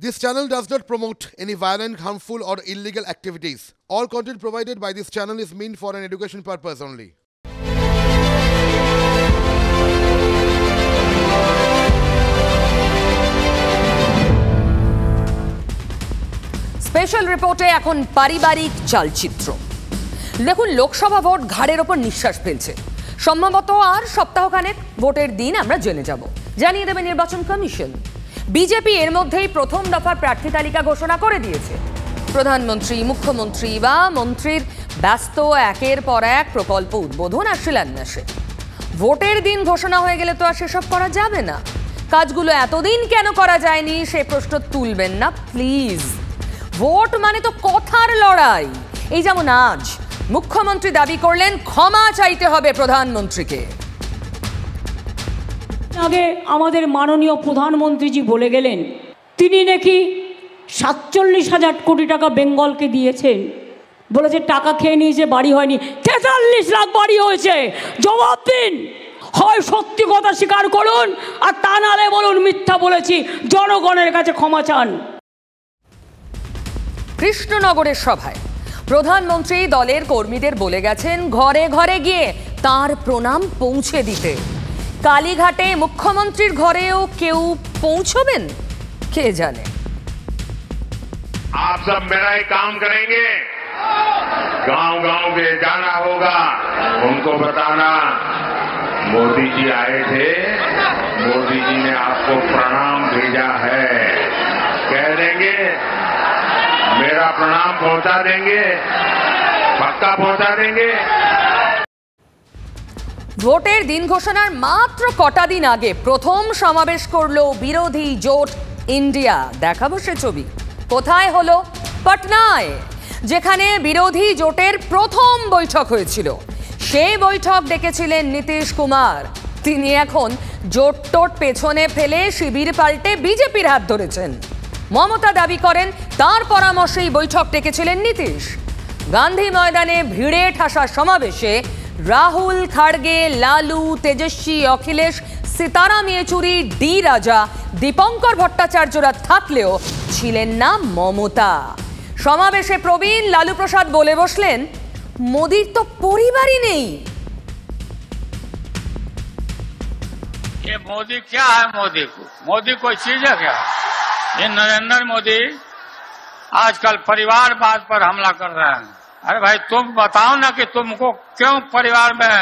This channel does not promote any violent, harmful, or illegal activities. All content provided by this channel is meant for an education purpose only. Special রিপোর্টে এখন পারিবারিক চালচিত্র। দেখুন, Lok Sabha vote ঘাড়ের ওপর নিঃশ্বাস ফেলছে। সম্ভবত আর সপ্তাহখানেক ভোটের দিন আমরা জেনে যাব, জানিয়ে দেবে নির্বাচন কমিশন। বিজেপি এর মধ্যেই প্রথম দফার প্রার্থী তালিকা ঘোষণা করে দিয়েছে। প্রধানমন্ত্রী, মুখ্যমন্ত্রী বা মন্ত্রীর ব্যস্ত একের পর এক প্রকল্প উদ্বোধন আর শিলান্যাসে। ভোটের দিন ঘোষণা হয়ে গেলে তো আর সেসব করা যাবে না। কাজগুলো এতদিন কেন করা যায়নি সে প্রশ্ন তুলবেন না প্লিজ। ভোট মানে তো কথার লড়াই। এই যেমন আজ মুখ্যমন্ত্রী দাবি করলেন ক্ষমা চাইতে হবে প্রধানমন্ত্রীকে। আগে আমাদের মাননীয় প্রধানমন্ত্রীজি বলে গেলেন তিনি নাকি 47,000 কোটি টাকা বেঙ্গলকে দিয়েছেন। বলেছে টাকা খেয়ে নিয়েছে, বাড়ি হয়নি। 43 লাখ বাড়ি হয়েছে। জবাব দিন, হয় সত্যি কথা স্বীকার করুন, আর তা নালে বলুন মিথ্যা বলেছি, জনগণের কাছে ক্ষমা চান। কৃষ্ণনগরের সভায় প্রধানমন্ত্রী দলের কর্মীদের বলে গেছেন ঘরে ঘরে গিয়ে তার প্রণাম পৌঁছে দিতে। কালীঘাটে মুখ্যমন্ত্রীর ঘরেও কেউ পৌঁছবেন কে জানে। आप सब मेरा ही काम करेंगे, गांव-गांव में जाना होगा, उनको बताना मोदी जी आए थे, मोदी जी ने आपको प्रणाम भेजा है, कह देंगे मेरा प्रणाम पहुंचा देंगे, पक्का पहुंचा देंगे। ভোটের দিন ঘোষণার মাত্র কটা দিন আগে প্রথম সমাবেশ করলো বিরোধী জোট ইন্ডিয়া। দেখাবো সে ছবি। কোথায় হলো? পাটনায়, যেখানে বিরোধী জোটের প্রথম বৈঠক হয়েছিল। সেই বৈঠক ডেকেছিলেন নীতিশ কুমার। তিনি এখন জোট টোট পেছনে ফেলে শিবির পাল্টে বিজেপির হাত ধরেছেন। মমতা দাবি করেন তার পরামর্শেই বৈঠক ডেকেছিলেন নীতিশ। গান্ধী ময়দানে ভিড়ে ঠাসা সমাবেশে রাহুল, খাড়গে, লালু, তেজস্বী, অখিলেশ, সীতারাম ইয়েচুরি, ডি রাজা, দীপঙ্কর ভট্টাচার্যরা থাকলেও ছিলেন না মমতা। সমাবেশে প্রবীণ লালু প্রসাদ বলে বসলেন মোদির তো পরিবারই নেই। ये मोदी क्या है? मोदी कोई चीज है क्या? ये नरेंद्र मोदी आजकल परिवारवाद पर हमला कर रहे हैं। अरे भाई तुम बताओ ना कि तुमको क्यों परिवार में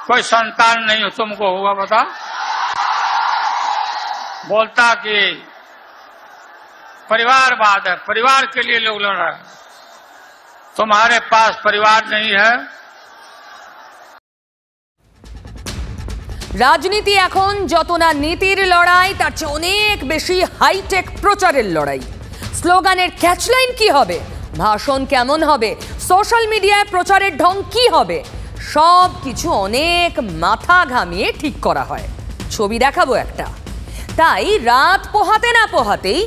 कोई संतान नहीं तुमको हुआ, बताओ। बोलता कि परिवारवाद है, परिवार के लिए लोग लड़ रहे हैं। तुम्हारे पास परिवार नहीं है। রাজনীতি এখন যত না নীতির লড়াই, তার চেয়ে অনেক বেশি হাইটেক প্রচারের লড়াই। স্লোগানের ক্যাচলাইন কি হবে, ভাষণ কেমন হবে, সোশ্যাল মিডিয়ায় প্রচারের ঢং কি হবে, সব কিছু অনেক মাথা ঘামিয়ে ঠিক করা হয়। ছবি দেখাবো একটা। তাই রাত পোহাতে না পোহাতেই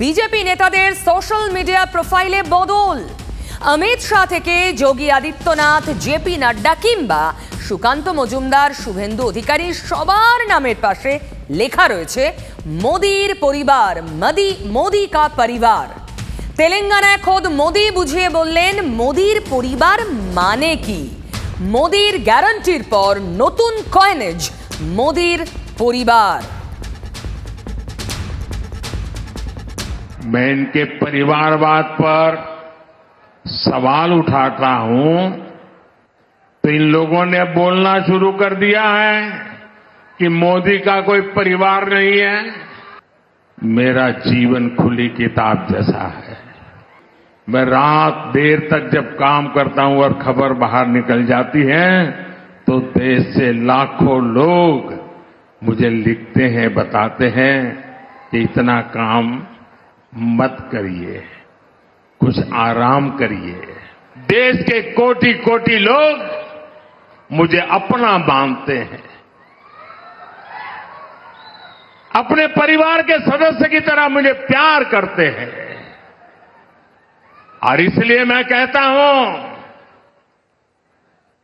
বিজেপি নেতাদের সোশ্যাল মিডিয়া প্রোফাইলে বদল। অমিত শাহ থেকে যোগী আদিত্যনাথ, জেপি নাড্ডা কিংবা সুকান্ত মজুমদার, শুভেন্দু অধিকারী সবার নামের পাশে লেখা রয়েছে মোদির পরিবার, মোদি কা পরিবার। তেলেঙ্গানায় খোদ মোদি বুঝিয়ে বললেন মোদির পরিবার মানে কি। মোদির গ্যারান্টির পর নতুন কয়েনেজ, মোদির পরিবার। मैं इनके परिवारवाद पर सवाल उठाता हूं तो इन लोगों ने बोलना शुरू कर दिया है कि मोदी का कोई परिवार नहीं है। मेरा जीवन खुली किताब जैसा है। मैं रात देर तक जब काम करता हूं और खबर बाहर निकल जाती है तो देश से लाखों लोग मुझे लिखते हैं, बताते हैं कि इतना काम मत करिए, कुछ आराम करिए। देश के कोटि कोटि लोग मुझे अपना मानते हैं, अपने परिवार के सदस्य की तरह मुझे प्यार करते हैं। और इसलिए मैं कहता हूं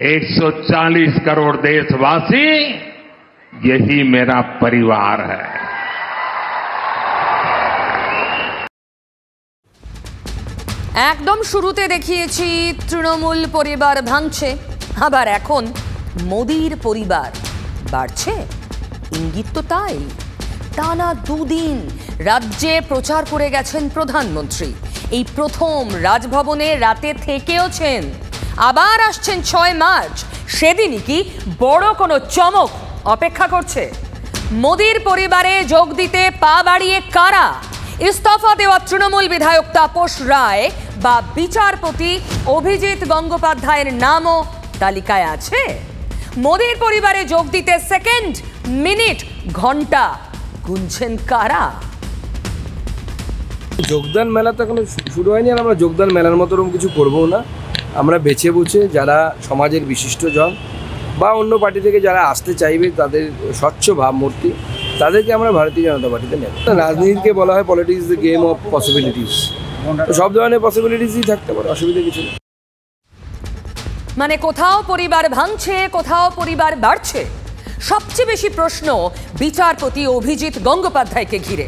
140 करोड़ देशवासी, यही मेरा परिवार है। একদম শুরুতে দেখিয়েছি তৃণমূল পরিবার ভাঙছে, আবার এখন মোদির পরিবার বাড়ছে। ইঙ্গিত তো তাই। টানা দুদিন রাজ্যে প্রচার করে গেছেন প্রধানমন্ত্রী। এই প্রথম রাজভবনে রাতে থেকেওছেন, আবার আসছেন 6 মার্চ। সেদিনই কি বড় কোনো চমক অপেক্ষা করছে? মোদির পরিবারে যোগ দিতে পা বাড়িয়ে কারা? ইস্তফা দেওয়া তৃণমূল বিধায়ক তাপস রায় বা বিচারপতি অভিজিৎ গঙ্গোপাধ্যায়ের নামও তালিকায় আছে। মোদির পরিবারে যোগ দিতে সেকেন্ড, মিনিট, ঘন্টা গুনছেন কারা? যোগদান মেলা তো এখনো শুরু হয়নি, আর আমরা যোগদান মেলার মতো কিছু করবো না। আমরা বেছে বুঝে যারা সমাজের বিশিষ্টজন বা অন্য পার্টি থেকে যারা আসতে চাইবে, তাদের স্বচ্ছ ভাবমূর্তি, তাদেরকে আমরা ভারতীয় জনতা পার্টিতে নেব। রাজনীতিকে বলা হয় politics the game of possibilities. সব ধরনের পসিবিলিটিসই থাকতে পারে, অসুবিধা কিছু নেই। মানে কোথাও পরিবার ভাঙছে, কোথাও পরিবার বাড়ছে। সবচেয়ে বেশি প্রশ্ন বিচারপতি অভিজিৎ গঙ্গোপাধ্যায়কে ঘিরে।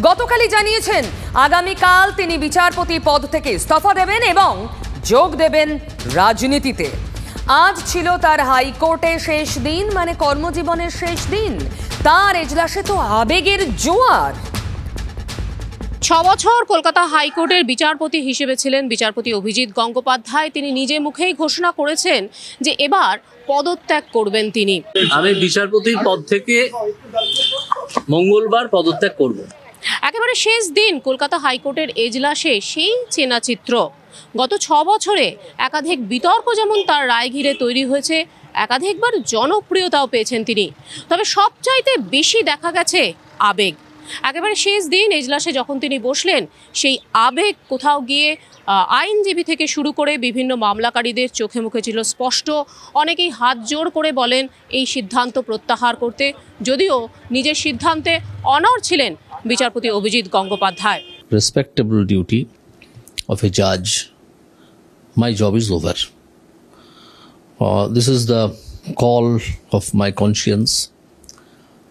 গতকালই জানিয়েছেন আগামীকাল তিনি বিচারপতি পদ থেকে ইস্তফা দেবেন এবং যোগ দেবেন রাজনীতিতে। আজ ছিল তার হাইকোর্টে শেষ দিন, মানে কর্মজীবনের শেষ দিন। তার এজলাসে তো আবেগের জোয়ার। 6 বছর কলকাতা হাইকোর্টের বিচারপতি হিসেবে ছিলেন বিচারপতি অভিজিৎ গঙ্গোপাধ্যায়। তিনি নিজে মুখেই ঘোষণা করেছেন যে এবার পদত্যাগ করবেন তিনি। আমি বিচারপতির পদ থেকে মঙ্গলবার পদত্যাগ করব। একেবারে শেষ দিন কলকাতা হাইকোর্টের এজলাসে সেই চেনা চিত্র। গত 6 বছরে একাধিক বিতর্ক যেমন তার রায় ঘিরে তৈরি হয়েছে, একাধিকবার জনপ্রিয়তাও পেয়েছেন তিনি। তবে সবচাইতে বেশি দেখা গেছে আবেগ। একেবারে শেষ দিন এজলাসে যখন তিনি বসলেন, সেই আবেগ কোথাও গিয়ে আইনজীবী থেকে শুরু করে বিভিন্ন মামলাকারীদের চোখে মুখে ছিল স্পষ্ট। অনেকেই হাত জোড় করে বলেন এই সিদ্ধান্ত প্রত্যাহার করতে, যদিও নিজের সিদ্ধান্তে অনড় ছিলেন বিচারপতি Abhijit Gangopadhyay. Respectable duty of a judge, my job is over. This is the call of my conscience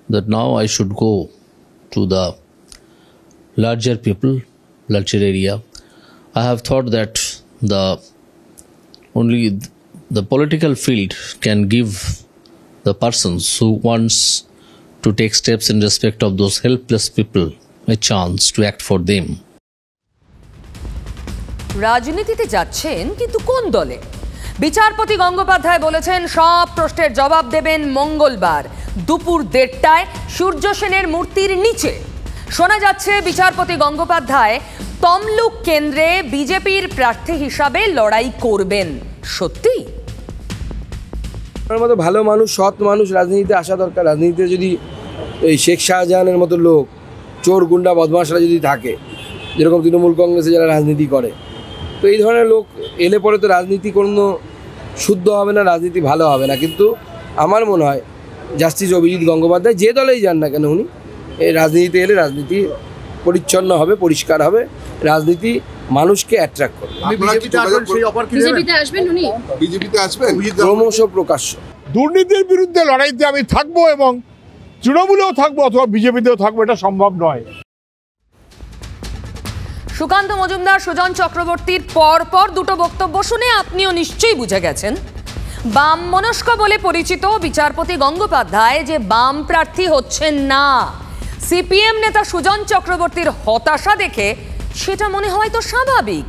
that now I should go to the larger people, larger area. I have thought that only the political field can give the persons who wants to take steps in respect of those helpless people a chance to act for them. রাজনীতিতে যাচ্ছেন, কিন্তু কোন দলে? বিচারপতি গঙ্গোপাধ্যায় বলেছেন সব প্রশ্নের জবাব দেবেন মঙ্গলবার দুপুর 1:30টায় সূর্য সেনের মূর্তির নিচে। শোনা যাচ্ছে বিচারপতি গঙ্গোপাধ্যায় তমলুক কেন্দ্রে বিজেপির প্রার্থী হিসাবে লড়াই করবেন। সত্যি? আমার মতো ভালো মানুষ, সৎ মানুষ রাজনীতিতে আসা দরকার। রাজনীতিতে যদি এই শেখ শাহজাহানের মতো লোক, চোর গুন্ডা বদমাশরা যদি থাকে, যেরকম তৃণমূল কংগ্রেসে যারা রাজনীতি করে, তো এই ধরনের লোক এলে পরে তো রাজনীতি কোনো শুদ্ধ হবে না, রাজনীতি ভালো হবে না। কিন্তু আমার মনে হয় জাস্টিস অভিজিৎ গঙ্গোপাধ্যায় যে দলেই যান না কেন, উনি এই রাজনীতিতে এলে রাজনীতি পরিচ্ছন্ন হবে, পরিষ্কার হবে, রাজনীতি মানুষকে অ্যাট্রাক্ট করবে। ক্রমশ প্রকাশ্য দুর্নীতির বিরুদ্ধে লড়াইতে আমি থাকবো এবং তৃণমূলেও থাকবো অথবা বিজেপিতেও থাকবো, এটা সম্ভব নয়। সুকান্ত মজুমদার, সুজন চক্রবর্তীর পর দুটো বক্তব্য শুনে আপনিও নিশ্চয়ই বুঝে গেছেন বাম মনস্ক বলে পরিচিত বিচারপতি গঙ্গোপাধ্যায় যে বাম প্রার্থী হচ্ছেন না। সিপিএম নেতা সুজন চক্রবর্তীর হতাশা দেখে সেটা মনে হয় তো স্বাভাবিক।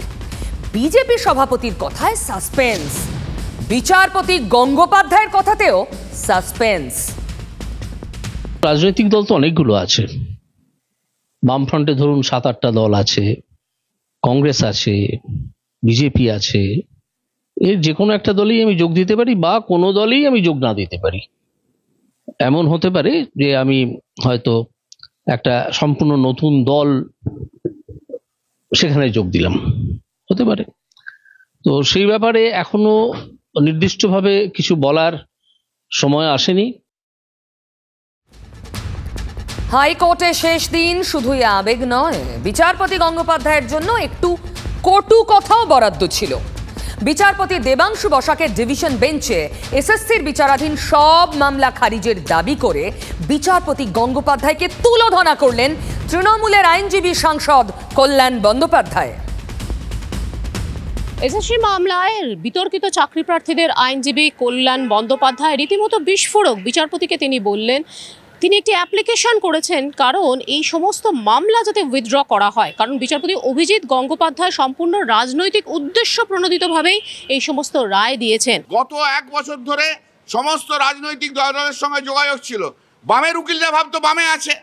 বিজেপি সভাপতির কথায় সাসপেন্স, বিচারপতি গঙ্গোপাধ্যায়ের কথাতেও সাসপেন্স। রাজনৈতিক দল তো অনেকগুলো আছে, বামফ্রন্টে ধরুন 7-8টা দল আছে, কংগ্রেস আছে, বিজেপি আছে। এর যে কোনো একটা দলেই আমি যোগ দিতে পারি বা কোনো দলেই আমি যোগ না দিতে পারি। এমন হতে পারে যে আমি হয়তো একটা সম্পূর্ণ নতুন দল সেখানে যোগ দিলাম, হতে পারে। তো সেই ব্যাপারে এখনো নির্দিষ্টভাবে কিছু বলার সময় আসেনি। হাইকোর্টে শেষ দিন শুধুই আবেগ নয়, বিচারপতি গঙ্গোপাধ্যায়ের জন্য একটু কটু কথাও বরাদ্দ ছিল। বিচারপতি দেবাংশু বসাকের ডিভিশন বেঞ্চে এসএসসির বিচারাধীন সব মামলা খারিজের দাবি করে বিচারপতি গঙ্গোপাধ্যায়কে তুলোধনা করলেন তৃণমূলের আইনজীবী সাংসদ কল্যাণ বন্দ্যোপাধ্যায়। এসএসসি মামলায় বিতর্কিত চাকরি প্রার্থীদের আইনজীবী কল্যাণ বন্দ্যোপাধ্যায় রীতিমতো বিস্ফোরক। বিচারপতিকে তিনি বললেন তিনি একটি অ্যাপ্লিকেশন করেছেন কারণ এই সমস্ত মামলা যাতে উইথড্র করা হয়, কারণ বিচারপতি অভিজিৎ গঙ্গোপাধ্যায় সম্পূর্ণ রাজনৈতিক উদ্দেশ্য প্রণোদিতভাবেই এই সমস্ত রায় দিয়েছেন। গত 1 বছর ধরে সমস্ত রাজনৈতিক দলের সঙ্গে যোগাযোগ ছিল। বামের উকিলরা ভাবতো বামে আছে,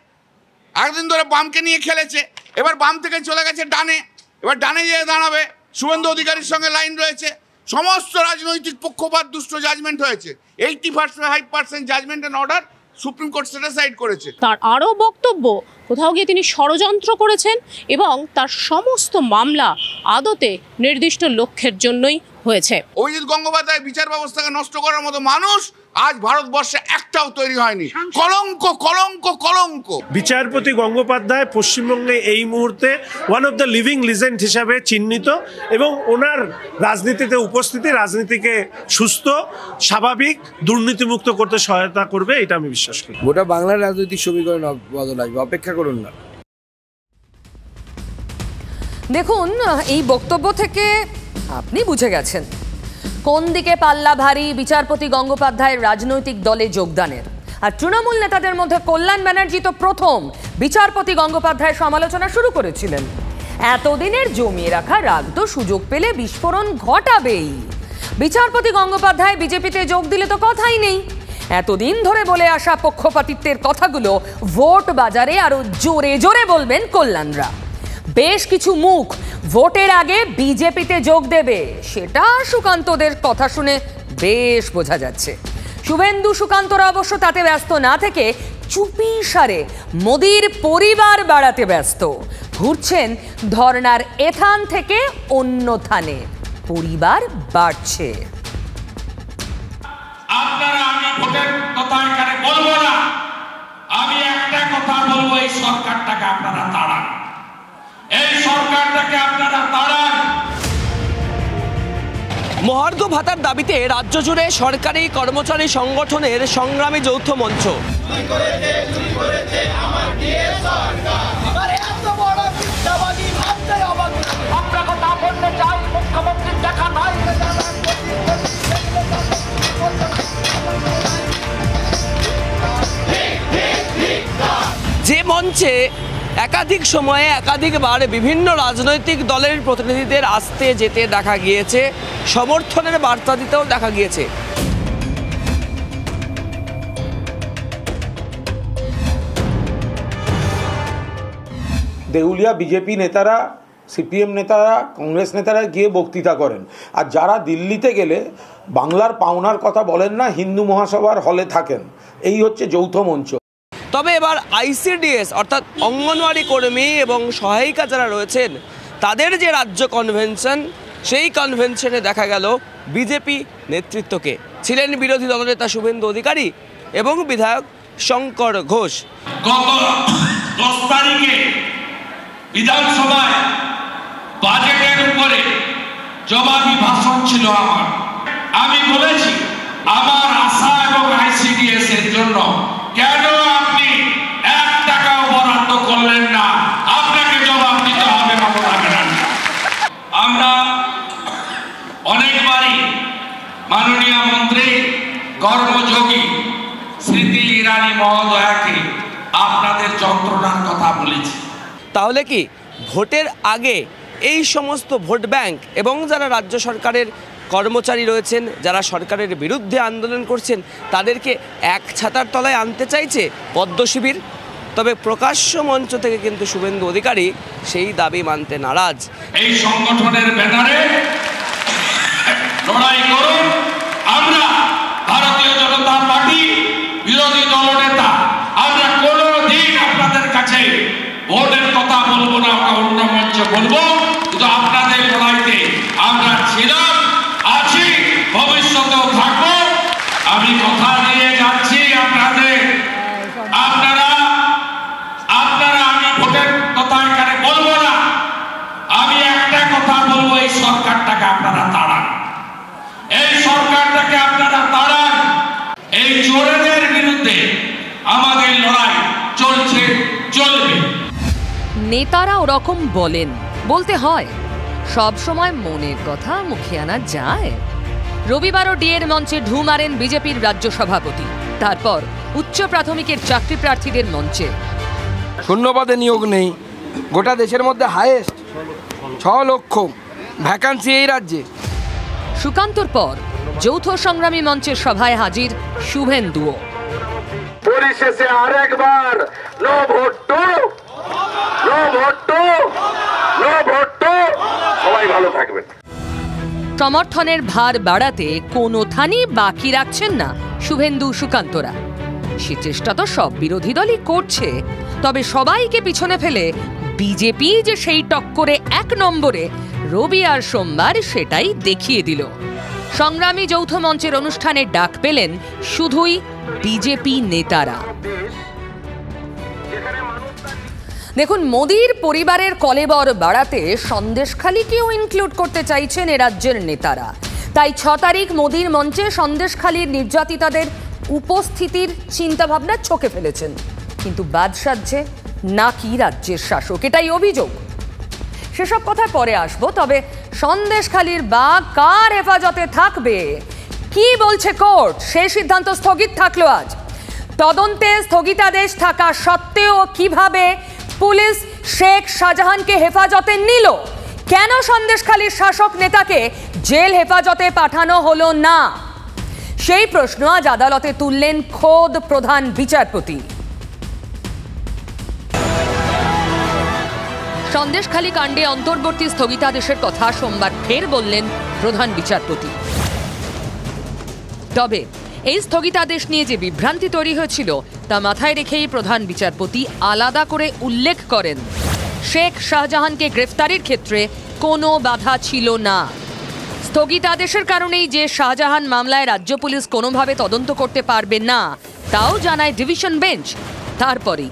একদিন ধরে বামকে নিয়ে খেলেছে, এবার বাম থেকে চলে গেছে ডানে, এবার ডানে গিয়ে দাঁড়াবে। শুভেন্দু অধিকারীর সঙ্গে লাইন রয়েছে। সমস্ত রাজনৈতিক পক্ষপাত দুষ্ট জাজমেন্ট হয়েছে। 85% judgment and order supreme court set aside করেছে। তার আরও বক্তব্য, কোথাও গিয়ে তিনি ষড়যন্ত্র করেছেন এবং তার সমস্ত মামলা আদতে নির্দিষ্ট লক্ষ্যের জন্যই হয়েছে। অভিজিৎ গঙ্গোপাধ্যায় বিচার ব্যবস্থাকে নষ্ট করার মতো মানুষ আজ ভারতবর্ষে একটাও তৈরি হয়নি। কলঙ্ক কলঙ্ক কলঙ্ক। বিচারপতি গঙ্গোপাধ্যায় পশ্চিমবঙ্গে এই মুহূর্তে one of the living legend হিসাবে চিহ্নিত এবং ওনার রাজনীতিতে উপস্থিতি রাজনীতিকে সুস্থ, স্বাভাবিক, দুর্নীতিমুক্ত করতে সহায়তা করবে, এটা আমি বিশ্বাস করি। গোটা বাংলার রাজনৈতিক সমীকরণ বদল আসবে, অপেক্ষা করুন না। দেখুন, এই বক্তব্য থেকে আপনি বুঝে গেছেন কোন দিকে পাল্লা ভারী বিচারপতি গঙ্গোপাধ্যায়ের রাজনৈতিক দলে যোগদানের। আর তৃণমূল নেতাদের মধ্যে কল্যাণ ব্যানার্জি তো প্রথম বিচারপতি গঙ্গোপাধ্যায়ের সমালোচনা শুরু করেছিলেন। এতদিনের জমিয়ে রাখা রাগ তো সুযোগ পেলে বিস্ফোরণ ঘটাবেই। বিচারপতি গঙ্গোপাধ্যায় বিজেপিতে যোগ দিলে তো কথাই নেই। এতদিন ধরে বলে আসা পক্ষপাতিত্বের কথাগুলো ভোট বাজারে আরো জোরে জোরে বলবেন কল্যাণরা। বেশ কিছু মুখ ভোটের আগে বিজেপিতে যোগ দেবে, সেটা সুকান্তদের কথা শুনে বেশ বোঝা যাচ্ছে। শুভেন্দু সুকান্তরা অবশ্য তাতে ব্যস্ত না থেকে চুপি সারে মোদির পরিবার বাড়াতে ব্যস্ত। ঘুরছেন ধর্নার এথান থেকে অন্য থানে, পরিবার বাড়ছে। আপনারা আমি ভোটের কথা এখানে বলবো না, আমি একটা কথা বলবো, এই সরকারটাকে আপনারা তাড়ান, এই সরকারটাকে আপনারা তাড়ান। মহার্ঘ ভাতার দাবিতে রাজ্য জুড়ে সরকারি কর্মচারী সংগঠনের সংগ্রামী যৌথ মঞ্চ। যে মঞ্চে একাধিক সময়ে একাধিকবার বিভিন্ন রাজনৈতিক দলের প্রতিনিধিদের আসতে যেতে দেখা গিয়েছে, সমর্থনের বার্তা দিতেও দেখা গিয়েছে। দেউলিয়া বিজেপি নেতারা, সিপিএম নেতারা, কংগ্রেস নেতারা গিয়ে বক্তৃতা করেন, আর যারা দিল্লিতে গেলে বাংলার পাওনার কথা বলেন না, হিন্দু মহাসভার হলে থাকেন। এই হচ্ছে যৌথ মঞ্চ। তবে এবার আইসিডিএস অর্থাৎ অঙ্গনওয়াড়ি কর্মী এবং সহায়িকা যারা রয়েছেন তাদের যে রাজ্য কনভেনশন, সেই কনভেনশনে দেখা গেল বিজেপি নেতৃত্বকে। ছিলেন বিরোধী দলনেতা শুভেন্দু অধিকারী এবং বিধায়ক শঙ্কর ঘোষ। গত 10 তারিখে বিধানসভায় বাজেটের উপরে জবাবি ভাষণ ছিল আমার। আমি বলেছি আমার আশা এবং আইসিডিএস এর জন্য কেন আপনি 1 টাকাও বরাদ্দ করলেন না, আপনাকে জবাব দিতে হবে মমতা ব্যানার্জি। আমরা অনেকবারই মাননীয় মন্ত্রী কর্মযোগী স্মৃতি ইরানি মহোদয়াকে আপনাদের যন্ত্রণার কথা বলেছি। তাহলে কি ভোটের আগে এই সমস্ত ভোট ব্যাংক এবং যারা রাজ্য সরকারের কর্মচারী রয়েছেন, যারা সরকারের বিরুদ্ধে আন্দোলন করছেন, তাদেরকে এক ছাতার তলায় আনতে চাইছে পদ্ম শিবির? তবে প্রকাশ্য মঞ্চ থেকে কিন্তু শুভেন্দু অধিকারী সেই দাবি মানতে নারাজ। এই সংগঠনের ব্যানারে লড়াই করুন। আমরা ভারতীয় জনতা পার্টি বিরোধী দলনেতা, আমরা কোনোদিন আপনাদের কাছে ভোটের কথা বলবো না, অন্য মঞ্চে বলবো, কিন্তু আপনাদের লড়াইতে আমরা ছিলাম, আছি, ভবিষ্যতেও থাকবো। আমি কথা দিয়ে যাচ্ছি আপনাদের, আপনারা আমি ভোটের কথা এখানে বলবো না, আমি একটা কথা বলবো, এই সরকারটাকে আপনারা তাড়ান, এই সরকারটাকে আপনারা তাড়ান। এই চোরেদের বিরুদ্ধে আমাদের লড়াই চলছে, চলবে। নেতারা ওরকম বলেন, বলতে হয়। সব সময় মনের কথা মুখে আনা যায়? রবিবারও ডিএর মঞ্চে ঢু মারেন বিজেপির রাজ্য সভাপতি। তারপর উচ্চ প্রাথমিকের চাকরি প্রার্থীদের মঞ্চে। শূন্যপদে নিয়োগ নেই, গোটা দেশের মধ্যে হাইয়েস্ট 6 লক্ষ ভ্যাকান্সি এই রাজ্যে। সুকান্তর পর যৌথ সংগ্রামী মঞ্চের সভায় হাজির শুভেন্দুও। পরিশেষে আরেকবার no vote to, no vote to, no vote to. সবাই ভালো থাকবেন। সমর্থনের ভার বাড়াতে কোনো থানি বাকি রাখছেন না শুভেন্দু সুকান্তরা। সে চেষ্টা তো সব বিরোধী দলই করছে, তবে সবাইকে পিছনে ফেলে বিজেপি যে সেই টক্করে 1 নম্বরে রবি আর সোমবার সেটাই দেখিয়ে দিল। সংগ্রামী যৌথ মঞ্চের অনুষ্ঠানে ডাক পেলেন শুধুই বিজেপি নেতারা। দেখুন, মোদির পরিবারের কলেবর বাড়াতে সন্দেশখালীকেও ইনক্লুড করতে চাইছেন এ রাজ্যের নেতারা। তাই 6 তারিখ মোদির মঞ্চে সন্দেশখালীর নির্যাতিতাদের উপস্থিতির চিন্তাভাবনা ছকে ফেলেছেন। কিন্তু বাদ সাধছে নাকি রাজ্যের শাসক, এটাই অভিযোগ। সেসব কথা পরে আসবো, তবে সন্দেশখালীর বাঘ কার হেফাজতে থাকবে, কি বলছে কোর্ট, সেই সিদ্ধান্ত স্থগিত থাকলো আজ। তদন্তে স্থগিতাদেশ থাকা সত্ত্বেও কিভাবে পুলিশ শেখ শাহজাহানকে হেফাজতে নিল, কেন সন্দেশখালীর শাসক নেতাকে জেল হেফাজতে পাঠানো হলো না, সেই প্রশ্ন আজ আদালতে তুললেন খোদ প্রধান বিচারপতি। সন্দেশখালী কাণ্ডে অন্তর্বর্তী স্থগিতাদেশের কথা সোমবার ফের বললেন প্রধান বিচারপতি। তবে এই স্থগিতাদেশ নিয়ে যে বিভ্রান্তি তৈরি হয়েছিল তা মাথায় রেখেই প্রধান বিচারপতি আলাদা করে উল্লেখ করেন, শেখ শাহজাহানকে গ্রেফতারের ক্ষেত্রে কোনো বাধা ছিল না। স্থগিতাদেশের কারণেই যে শাহজাহান মামলায় রাজ্য পুলিশ কোনোভাবে তদন্ত করতে পারবে না তাও জানায় ডিভিশন বেঞ্চ। তারপরেই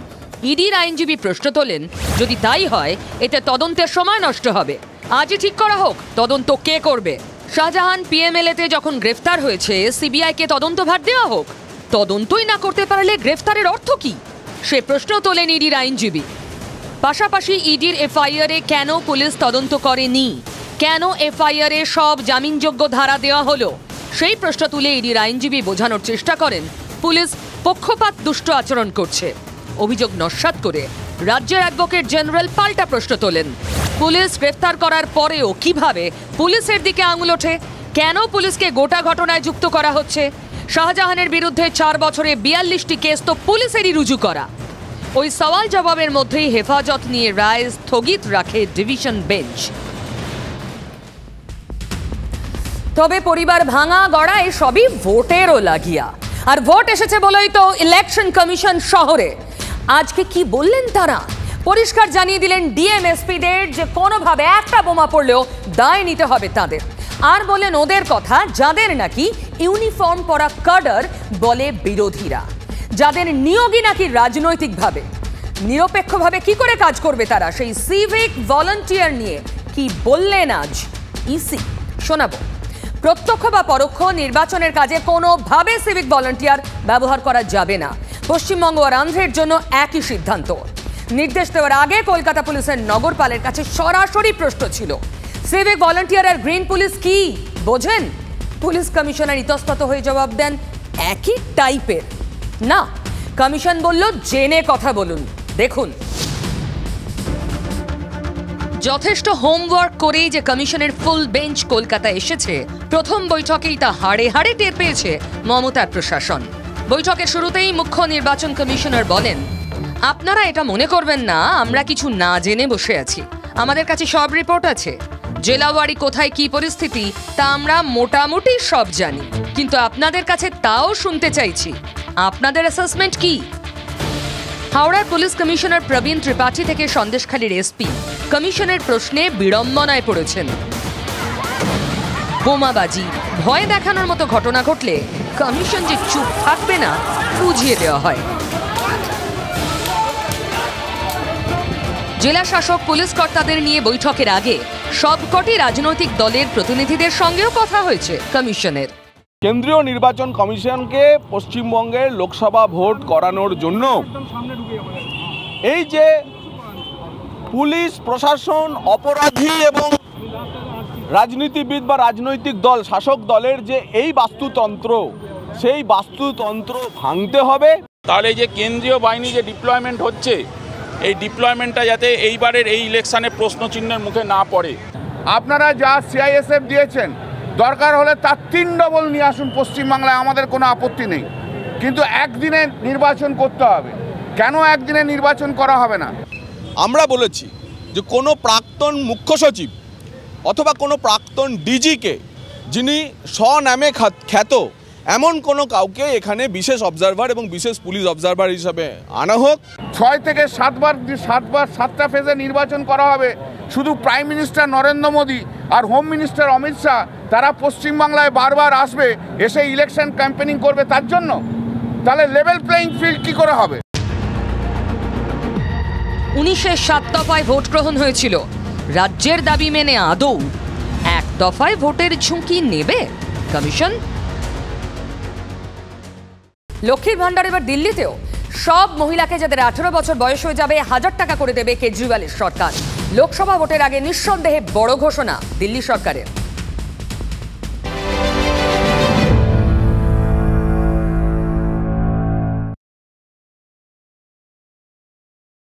ইডির আইনজীবী প্রশ্ন তোলেন, যদি তাই হয় এতে তদন্তের সময় নষ্ট হবে, আজই ঠিক করা হোক তদন্ত কে করবে। শাহজাহান পিএমএলএতে যখন গ্রেফতার হয়েছে সিবিআইকে তদন্তভার দেওয়া হোক, তদন্তই না করতে পারলে গ্রেফতারের অর্থ কি, সে প্রশ্ন তোলেন ইডির আইনজীবী। পাশাপাশি ইডির এফআইআরে কেন পুলিশ তদন্ত করেনি, কেন এফআইআরে সব জামিনযোগ্য ধারা দেওয়া হলো, সেই প্রশ্ন তুলে ইডির আইনজীবী বোঝানোর চেষ্টা করেন পুলিশ পক্ষপাত দুষ্ট আচরণ করছে। অভিযোগ নস্যাৎ করে রাজ্যের অ্যাডভোকেট জেনারেল পাল্টা প্রশ্ন তোলেন, পুলিশ গ্রেফতার করার পরেও কিভাবে পুলিশের দিকে আঙুল ওঠে, কেন পুলিশকে গোটা ঘটনায় যুক্ত করা হচ্ছে। শাহজাহানের বিরুদ্ধে 4 বছরে 42টি কেস তো পুলিশেরই রুজু করা। ওই সওয়াল জবাবের মধ্যেই হেফাজত নিয়ে রায় স্থগিত রাখে ডিভিশন বেঞ্চ। তবে পরিবার ভাঙা গড়ায় সবই ভোটেরও লাগিয়া, আর ভোট এসেছে বলেই তো ইলেকশন কমিশন শহরে। আজকে কি বললেন তারা, পরিষ্কার জানিয়ে দিলেন ডিএমএসপিদের যে কোনোভাবে একটা বোমা পড়লেও দায় নিতে হবে তাদের। আর বলেন ওদের কথা যাদের নাকি ইউনিফর্ম পরা কাডার বলে বিরোধীরা, যাদের নিয়োগই নাকি রাজনৈতিকভাবে, নিরপেক্ষভাবে কি করে কাজ করবে তারা, সেই সিভিক ভলান্টিয়ার নিয়ে কি বললেন আজ ইসি, শোনাবো। প্রত্যক্ষ বা পরোক্ষ নির্বাচনের কাজে কোনোভাবে সিভিক ভলান্টিয়ার ব্যবহার করা যাবে না। পশ্চিমবঙ্গ আর আন্ধ্রের জন্য একই সিদ্ধান্ত। নির্দেশ দেওয়ার আগে কলকাতা পুলিশের নগরপালের কাছে সরাসরি প্রশ্ন ছিল, সিভিক ভলান্টিয়ার আর গ্রিন পুলিশ কি বোঝেন? পুলিশ কমিশনার ইতস্তত হয়ে জবাব দেন, একই টাইপের না। কমিশন বলল জেনে কথা বলুন। দেখুন, যথেষ্ট হোমওয়ার্ক করেই যে কমিশনের ফুল বেঞ্চ কলকাতা এসেছে, প্রথম বৈঠকেই তা হাড়ে হাড়ে টের পেয়েছে মমতার প্রশাসন। বৈঠকের শুরুতেই মুখ্য নির্বাচন কমিশনার বলেন, আপনারা এটা মনে করবেন না আমরা কিছু না জেনে বসে আছি, আমাদের কাছে সব রিপোর্ট আছে। জেলাওয়ারি কোথায় কি পরিস্থিতি তা আমরা মোটামুটি সব জানি, কিন্তু আপনাদের কাছে তাও শুনতে চাইছি, আপনাদের অ্যাসেসমেন্ট কি। হাওড়ার পুলিশ কমিশনার প্রবীণ ত্রিপাঠী থেকে সন্দেশখালীর এসপি কমিশনের প্রশ্নে বিড়ম্বনায় পড়েছেন। বোমাবাজি, ভয় দেখানোর মতো ঘটনা ঘটলে কমিশন যে চুপ থাকবে না বুঝিয়ে দেওয়া হয়। জেলা শাসক পুলিশ কর্তাদের নিয়ে বৈঠকের আগে সবকটি রাজনৈতিক দলের প্রতিনিধিদের সঙ্গেও কথা হয়েছে কমিশনের। কেন্দ্রীয় নির্বাচন কমিশনকে পশ্চিমবঙ্গের লোকসভা ভোট করানোর জন্য এই যে পুলিশ প্রশাসন অপরাধী এবং রাজনীতিবিদ বা রাজনৈতিক দল শাসক দলের যে এই বাস্তুতন্ত্র, সেই বাস্তুতন্ত্র ভাঙতে হবে। তাহলে যে কেন্দ্রীয় বাহিনী যে ডিপ্লয়মেন্ট হচ্ছে, এই ডিপ্লয়মেন্টটা যাতে এইবারের এই ইলেকশনে প্রশ্নচিহ্নের মুখে না পড়ে। আপনারা যা সিআইএসএফ দিয়েছেন, দরকার হলে তার 3 ডবল নিয়ে আসুন পশ্চিমবাংলায়, আমাদের কোনো আপত্তি নেই, কিন্তু একদিনে নির্বাচন করতে হবে। কেন একদিনে নির্বাচন করা হবে না? আমরা বলেছি যে কোনো প্রাক্তন মুখ্য সচিব অথবা কোনো প্রাক্তন ডিজিকে, যিনি স্বনামে খ্যাত, এমন কোনো কাউকে এখানে বিশেষ অবজারভার এবং বিশেষ পুলিশ অবজারভার হিসাবে আনা হোক। 6 থেকে 7টা ফেজে নির্বাচন করা হবে। শুধু প্রাইম মিনিস্টার নরেন্দ্র মোদী আর হোম মিনিস্টার অমিত শাহ তারা পশ্চিমবাংলায় বারবার আসবে, এসে ইলেকশন ক্যাম্পেনিং করবে তার জন্য? তাহলে লেভেল প্লেইং ফিল্ড কি করে হবে? 19-এর 7 দফায় ভোট গ্রহণ হয়েছিল। রাজ্যের দাবি মেনে আদৌ 1 দফায় ভোটের ঝুঁকি নেবে কমিশন? লক্ষ্মীর ভান্ডার এবার দিল্লিতেও। সব মহিলাকে যাদের 18 বছর বয়স হয়ে যাবে 1000 টাকা করে দেবে কেজরিওয়ালের সরকার। লোকসভা ভোটের আগে নিঃসন্দেহে বড় ঘোষণা দিল্লি সরকারের।